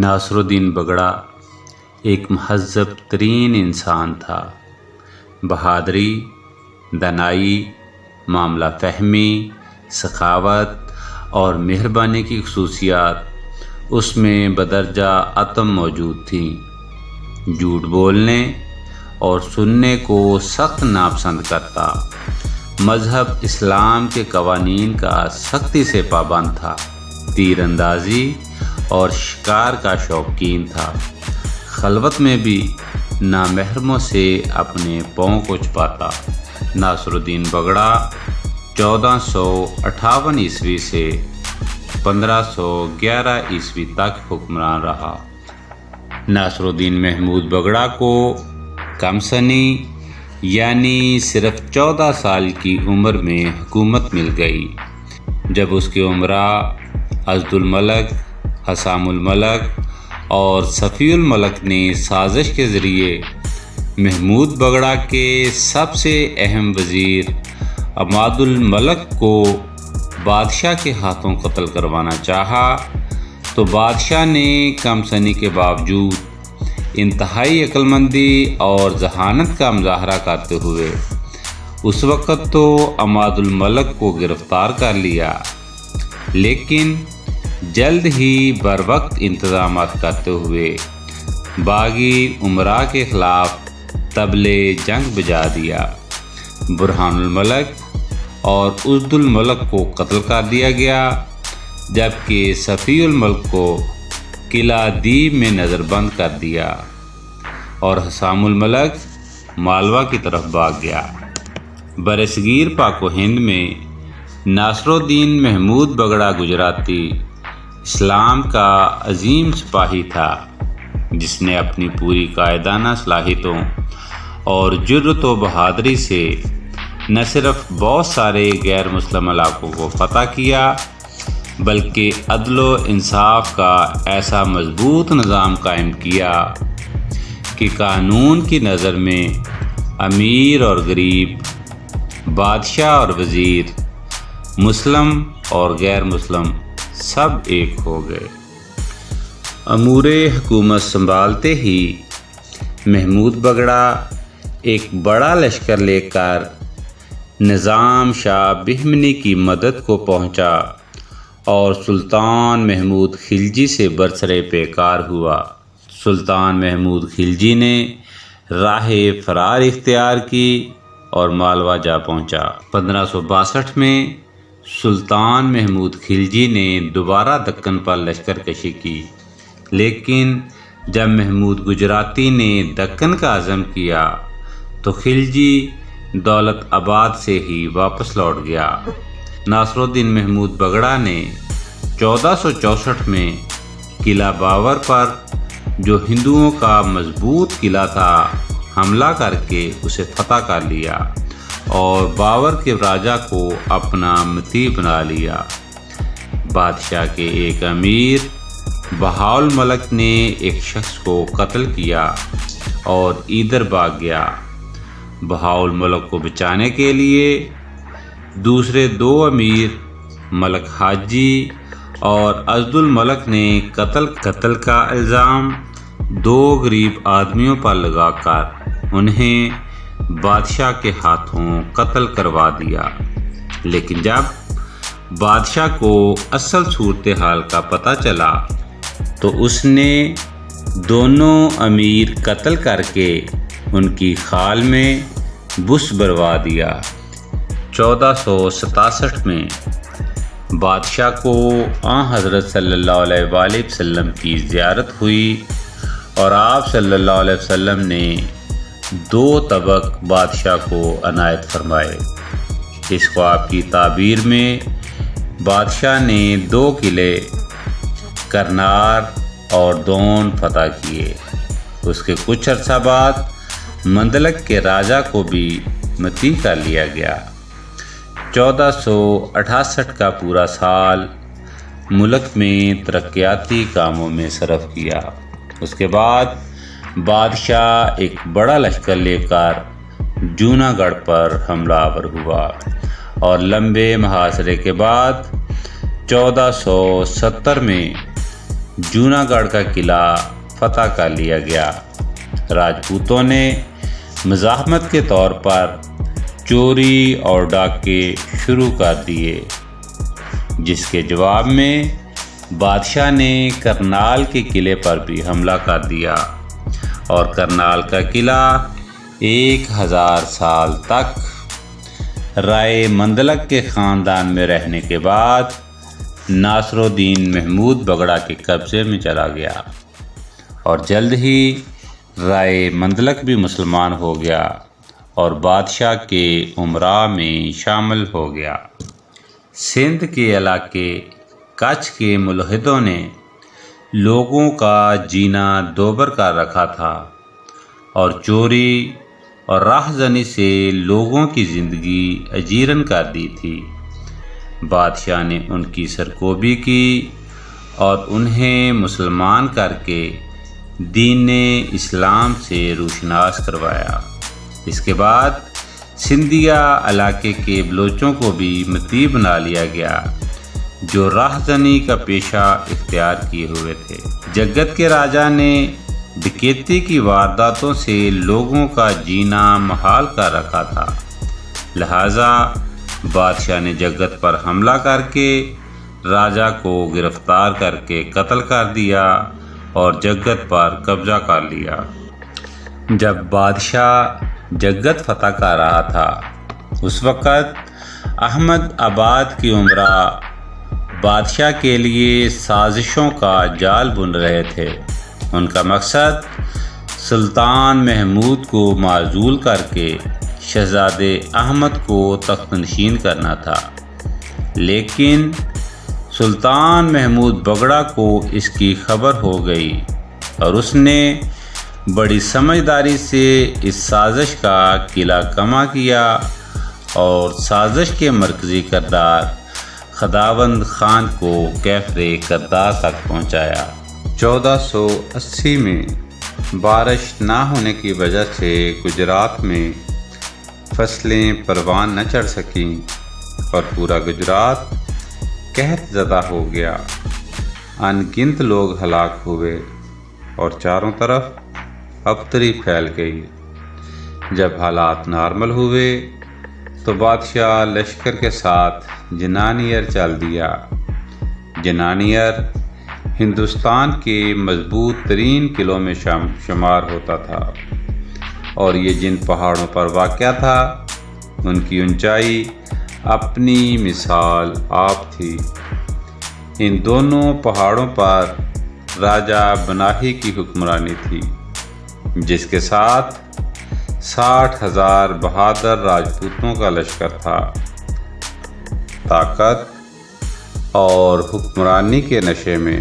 ناصر الدین بگڑا ایک مہذب ترین انسان تھا۔ بہادری، دانائی، معاملہ فہمی، سخاوت اور مہربانی کی خصوصیات اس میں بدرجہ اتم موجود تھیں۔ جھوٹ بولنے اور سننے کو سخت ناپسند کرتا، مذہب اسلام کے قوانین کا سختی سے پابند تھا، تیر اندازی اور شکار کا شوقین تھا، خلوت میں بھی نامحرموں سے اپنے پاؤں کو چھپاتا۔ ناصر الدین بگڑا 1458 عیسوی سے 1511 عیسوی تک حکمران رہا۔ ناصر الدین محمود بگڑا کو کم سنی یعنی صرف 14 سال کی عمر میں حکومت مل گئی، جب اس کے امراء عضد الملک، حسام الملک اور صفی الملک نے سازش کے ذریعے محمود بگڑا کے سب سے اہم وزیر عماد الملک کو بادشاہ کے ہاتھوں قتل کروانا چاہا، تو بادشاہ نے کم سنی کے باوجود انتہائی عقل مندی اور ذہانت کا مظاہرہ کرتے ہوئے اس وقت تو عماد الملک کو گرفتار کر لیا، لیکن جلد ہی بروقت انتظامات کرتے ہوئے باغی امراء کے خلاف طبلِ جنگ بجا دیا۔ برہان الملک اور عضد الملک کو قتل کر دیا گیا، جبکہ صفی الملک کو قلعہ دیب میں نظر بند کر دیا اور حسام الملک مالوا کی طرف بھاگ گیا۔ برصغیر پاک و ہند میں ناصر الدین محمود بگڑا گجراتی اسلام کا عظیم سپاہی تھا، جس نے اپنی پوری قائدانہ صلاحیتوں اور جرأت و بہادری سے نہ صرف بہت سارے غیر مسلم علاقوں کو فتح کیا، بلکہ عدل و انصاف کا ایسا مضبوط نظام قائم کیا کہ قانون کی نظر میں امیر اور غریب، بادشاہ اور وزیر، مسلم اور غیر مسلم سب ایک ہو گئے۔ امور حکومت سنبھالتے ہی محمود بگڑا ایک بڑا لشکر لے کر نظام شاہ بہمنی کی مدد کو پہنچا اور سلطان محمود خلجی سے برسرِ پیکار ہوا۔ سلطان محمود خلجی نے راہ فرار اختیار کی اور مالوا جا پہنچا۔ 1562 میں سلطان محمود خلجی نے دوبارہ دکن پر لشکر کشی کی، لیکن جب محمود گجراتی نے دکن کا عزم کیا تو خلجی دولت آباد سے ہی واپس لوٹ گیا۔ ناصر الدین محمود بگڑا نے 1464 میں قلعہ باور پر، جو ہندوؤں کا مضبوط قلعہ تھا، حملہ کر کے اسے فتح کر لیا اور باور کے راجا کو اپنا مطیع بنا لیا۔ بادشاہ کے ایک امیر بہاء الملک نے ایک شخص کو قتل کیا اور ادھر بھاگ گیا۔ بہاء الملک کو بچانے کے لیے دوسرے دو امیر ملک حاجی اور عضد الملک نے قتل کا الزام دو غریب آدمیوں پر لگا کر انہیں بادشاہ کے ہاتھوں قتل کروا دیا، لیکن جب بادشاہ کو اصل صورتحال کا پتہ چلا تو اس نے دونوں امیر قتل کر کے ان کی خال میں بس بروا دیا۔ 1467 میں بادشاہ کو آن حضرت صلی اللہ علیہ وآلہ وسلم کی زیارت ہوئی اور آپ صلی اللہ علیہ وسلم نے 2 طبق بادشاہ کو عنایت فرمائے۔ اس خواب کی تعبیر میں بادشاہ نے 2 قلعے کرنار اور دون فتح کیے۔ اس کے کچھ عرصہ بعد مندلک کے راجا کو بھی مطیع کر لیا گیا۔ 1468 کا پورا سال ملک میں ترقیاتی کاموں میں صرف کیا۔ اس کے بعد بادشاہ ایک بڑا لشکر لے کر جوناگڑھ پر حملہ آور ہوا اور لمبے محاصرے کے بعد 1470 میں جوناگڑھ کا قلعہ فتح کر لیا گیا۔ راجپوتوں نے مزاحمت کے طور پر چوری اور ڈاکے شروع کر دیے، جس کے جواب میں بادشاہ نے کرنال کے قلعے پر بھی حملہ کر دیا، اور کرنال کا قلعہ 1000 سال تک رائے مندلک کے خاندان میں رہنے کے بعد ناصر الدین محمود بگڑا کے قبضے میں چلا گیا، اور جلد ہی رائے مندلک بھی مسلمان ہو گیا اور بادشاہ کے امراء میں شامل ہو گیا۔ سندھ کے علاقے کچھ کے ملحدوں نے لوگوں کا جینا دوبر کر رکھا تھا اور چوری اور راہزنی سے لوگوں کی زندگی اجیرن کر دی تھی۔ بادشاہ نے ان کی سرکوبی کی اور انہیں مسلمان کر کے دین اسلام سے روشناس کروایا۔ اس کے بعد سندھیا علاقے کے بلوچوں کو بھی مطیع بنا لیا گیا، جو راہزنی کا پیشہ اختیار کیے ہوئے تھے۔ جگت کے راجا نے ڈکیتی کی وارداتوں سے لوگوں کا جینا محال کر رکھا تھا، لہذا بادشاہ نے جگت پر حملہ کر کے راجا کو گرفتار کر کے قتل کر دیا اور جگت پر قبضہ کر لیا۔ جب بادشاہ جگت فتح کر رہا تھا، اس وقت احمد آباد کی امراء بادشاہ کے لیے سازشوں کا جال بن رہے تھے۔ ان کا مقصد سلطان محمود کو معزول کر کے شہزادے احمد کو تخت نشین کرنا تھا، لیکن سلطان محمود بگڑا کو اس کی خبر ہو گئی اور اس نے بڑی سمجھداری سے اس سازش کا قلعہ کما کیا اور سازش کے مرکزی کردار خداوند خان کو کیفر کردار تک پہنچایا۔ 1480 میں بارش نہ ہونے کی وجہ سے گجرات میں فصلیں پروان نہ چڑھ سکیں اور پورا گجرات قحط زدہ ہو گیا۔ ان گنت لوگ ہلاک ہوئے اور چاروں طرف ابتری پھیل گئی۔ جب حالات نارمل ہوئے تو بادشاہ لشکر کے ساتھ جنانیر چل دیا۔ جنانیر ہندوستان کے مضبوط ترین قلعوں میں شمار ہوتا تھا، اور یہ جن پہاڑوں پر واقع تھا ان کی اونچائی اپنی مثال آپ تھی۔ ان دونوں پہاڑوں پر راجہ بناہی کی حکمرانی تھی، جس کے ساتھ 60,000 بہادر راجپوتوں کا لشکر تھا۔ طاقت اور حکمرانی کے نشے میں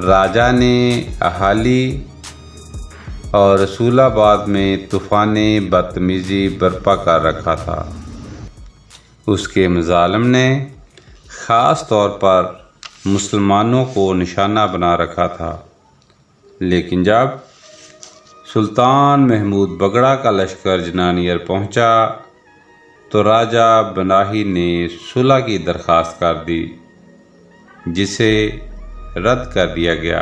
راجہ نے اہالی اور رسول آباد میں طوفان بدتمیزی برپا کر رکھا تھا۔ اس کے مظالم نے خاص طور پر مسلمانوں کو نشانہ بنا رکھا تھا، لیکن جب سلطان محمود بگڑا کا لشکر جنانیر پہنچا تو راجہ بناہی نے صلح کی درخواست کر دی، جسے رد کر دیا گیا۔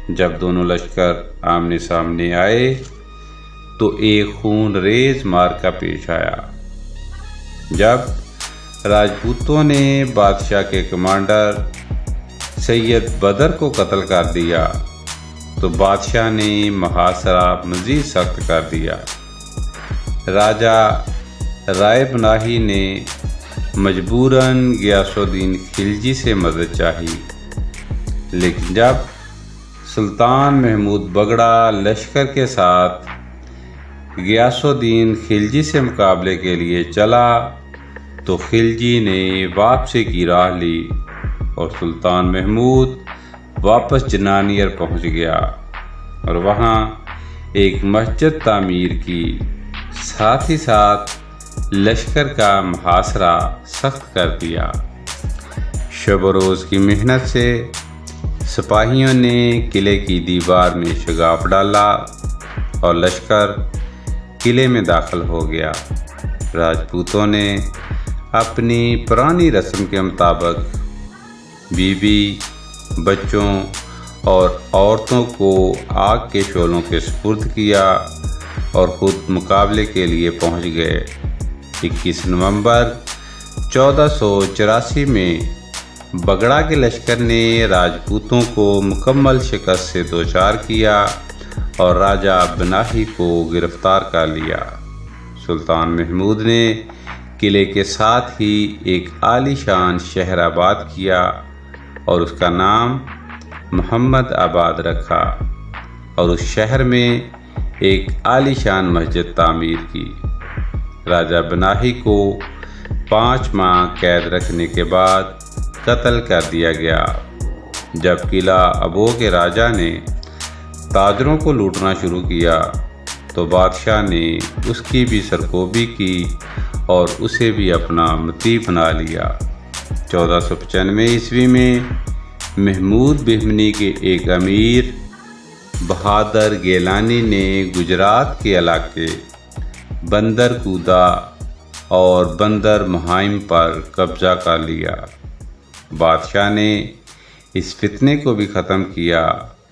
جب دونوں لشکر آمنے سامنے آئے تو ایک خون ریز معرکہ پیش آیا۔ جب راجپوتوں نے بادشاہ کے کمانڈر سید بدر کو قتل کر دیا تو بادشاہ نے محاصرہ مزید سخت کر دیا۔ راجہ رائے بناہی نے مجبوراً غیاث الدین خلجی سے مدد چاہی، لیکن جب سلطان محمود بگڑا لشکر کے ساتھ غیاث الدین خلجی سے مقابلے کے لیے چلا تو خلجی نے واپسی کی راہ لی اور سلطان محمود واپس جنانیر پہنچ گیا اور وہاں ایک مسجد تعمیر کی، ساتھ ہی ساتھ لشکر کا محاصرہ سخت کر دیا۔ شب و روز کی محنت سے سپاہیوں نے قلعے کی دیوار میں شگاف ڈالا اور لشکر قلعے میں داخل ہو گیا۔ راجپوتوں نے اپنی پرانی رسم کے مطابق بی بی بچوں اور عورتوں کو آگ کے شعلوں کے سپرد کیا اور خود مقابلے کے لیے پہنچ گئے۔ 21 نومبر 1484 میں بگڑا کے لشکر نے راجپوتوں کو مکمل شکست سے دوچار کیا اور راجہ بناہی کو گرفتار کر لیا۔ سلطان محمود نے قلعے کے ساتھ ہی ایک عالی شان شہر آباد کیا اور اس کا نام محمد آباد رکھا اور اس شہر میں ایک عالی شان مسجد تعمیر کی۔ راجہ بناہی کو 5 ماہ قید رکھنے کے بعد قتل کر دیا گیا۔ جب قلعہ ابو کے راجہ نے تاجروں کو لوٹنا شروع کیا تو بادشاہ نے اس کی بھی سرکوبی کی اور اسے بھی اپنا مطیع بنا لیا۔ 1495 عیسوی میں محمود بہمنی کے ایک امیر بہادر گیلانی نے گجرات کے علاقے بندر کودا اور بندر مہائم پر قبضہ کر لیا۔ بادشاہ نے اس فتنے کو بھی ختم کیا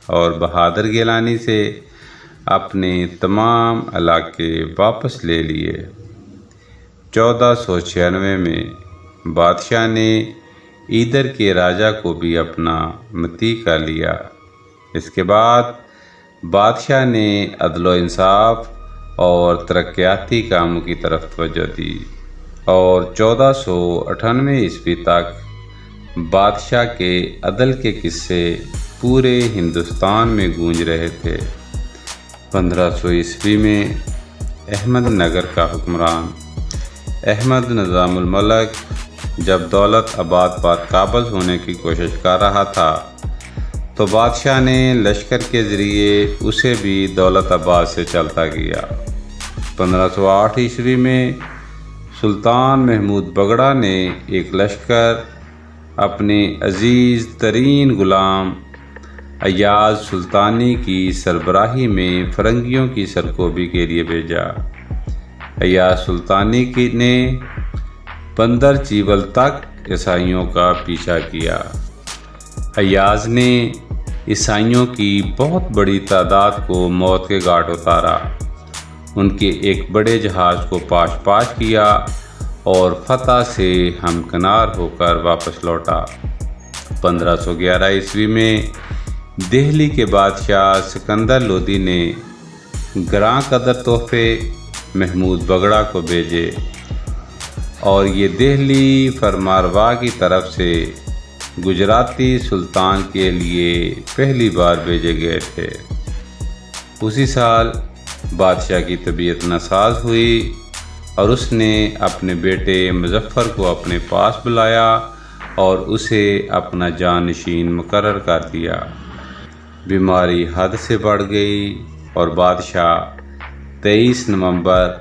اور بہادر گیلانی سے اپنے تمام علاقے واپس لے لیے۔ 1496 میں بادشاہ نے ایدر کے راجہ کو بھی اپنا مطیع کر لیا۔ اس کے بعد بادشاہ نے عدل و انصاف اور ترقیاتی کاموں کی طرف توجہ دی اور 1498 عیسوی تک بادشاہ کے عدل کے قصے پورے ہندوستان میں گونج رہے تھے۔ 1500 عیسوی میں احمد نگر کا حکمران احمد نظام الملک جب دولت آباد پر قابض ہونے کی کوشش کر رہا تھا تو بادشاہ نے لشکر کے ذریعے اسے بھی دولت آباد سے چلتا کیا۔ 1508 عیسوی میں سلطان محمود بگڑا نے ایک لشکر اپنے عزیز ترین غلام ایاز سلطانی کی سربراہی میں فرنگیوں کی سرکوبی کے لیے بھیجا۔ ایاز سلطانی نے بندر چیول تک عیسائیوں کا پیچھا کیا۔ ایاز نے عیسائیوں کی بہت بڑی تعداد کو موت کے گھاٹ اتارا، ان کے ایک بڑے جہاز کو پاش کیا اور فتح سے ہمکنار ہو کر واپس لوٹا۔ 1511 عیسوی میں دہلی کے بادشاہ سکندر لودھی نے گراں قدر تحفے محمود بگڑا کو بھیجے اور یہ دہلی فرمانروا کی طرف سے گجراتی سلطان کے لیے پہلی بار بھیجے گئے تھے۔ اسی سال بادشاہ کی طبیعت ناساز ہوئی اور اس نے اپنے بیٹے مظفر کو اپنے پاس بلایا اور اسے اپنا جانشین مقرر کر دیا۔ بیماری حد سے بڑھ گئی اور بادشاہ 23 نومبر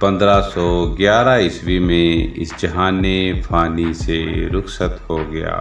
1511 عیسوی میں اس جہان فانی سے رخصت ہو گیا۔